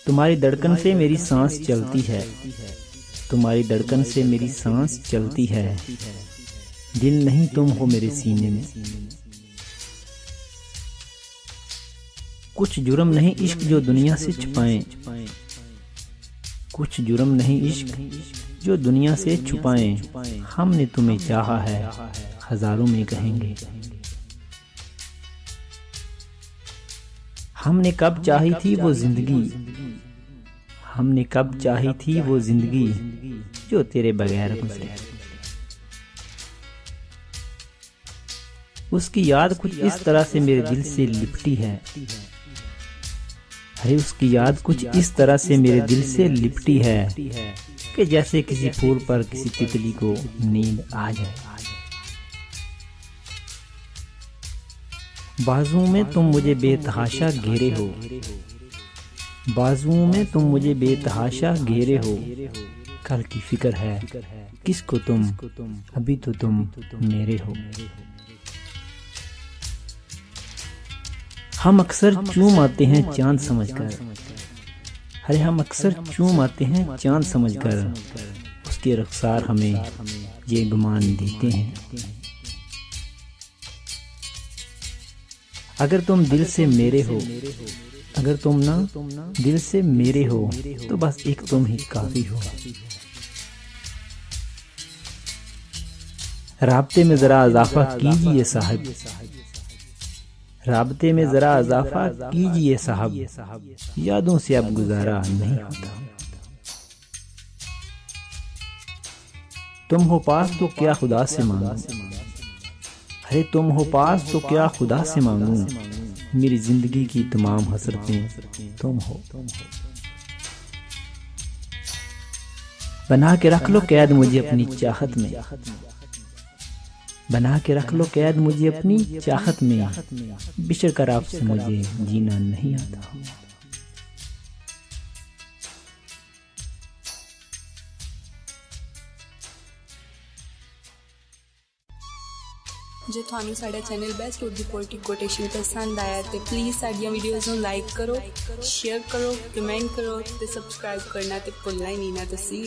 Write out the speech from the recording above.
तुम्हारी धड़कन से मेरी सांस चलती है, तुम्हारी धड़कन से मेरी सांस चलती है। दिल नहीं तुम हो मेरे सीने में। कुछ जुर्म नहीं इश्क जो दुनिया से छुपाएं, कुछ जुर्म नहीं इश्क जो दुनिया से छुपाएं। हमने तुम्हें चाहा है हजारों में कहेंगे। हमने कब चाही थी वो जिंदगी, हमने कब चाही थी वो जिंदगी जो तेरे बगैर गुजरे। उसकी याद कुछ इस तरह से मेरे दिल से लिपटी है, अरे उसकी याद कुछ इस तरह से मेरे दिल से लिपटी है कि जैसे किसी फूल पर किसी तितली को नींद आ जाए। बाजुओं में तुम मुझे बेतहाशा घेरे हो, बाजुओं में तुम मुझे बेतहाशा घेरे हो। कल की फिक्र है किसको तुम, अभी तो तुम मेरे हो। हम अक्सर चूम आते हैं चांद समझकर, अरे हम अक्सर चूम आते हैं चांद समझकर। उसके रख्सार हमें ये गुमान देते हैं। अगर तुम दिल से मेरे हो, अगर तुम ना दिल से मेरे हो तो बस एक तुम ही काफी हो। राब्ते में जरा इजाफा कीजिए साहब, राब्ते में जरा इजाफा कीजिए साहब। यादों से अब गुजारा नहीं होता। तुम हो पास तो क्या खुदा से मांगूं, अरे तुम हो पास तो क्या खुदा से मांगूं। मेरी जिंदगी की तमाम हसरतें तुम हो। बना के रख लो कैद मुझे अपनी चाहत में, बना के रख लो कैद मुझे अपनी चाहत में। बिछड़ कर आपसे मुझे जीना नहीं आता। जो थानू साडा channel best Urdu poetic quotation पसंद आया तो प्लीज़ साडियां वीडियोज़ नूं लाइक करो, शेयर करो, कमेंट करो ते सब्सक्राइब करना ते भुलना ही नहीं ना तुसीं।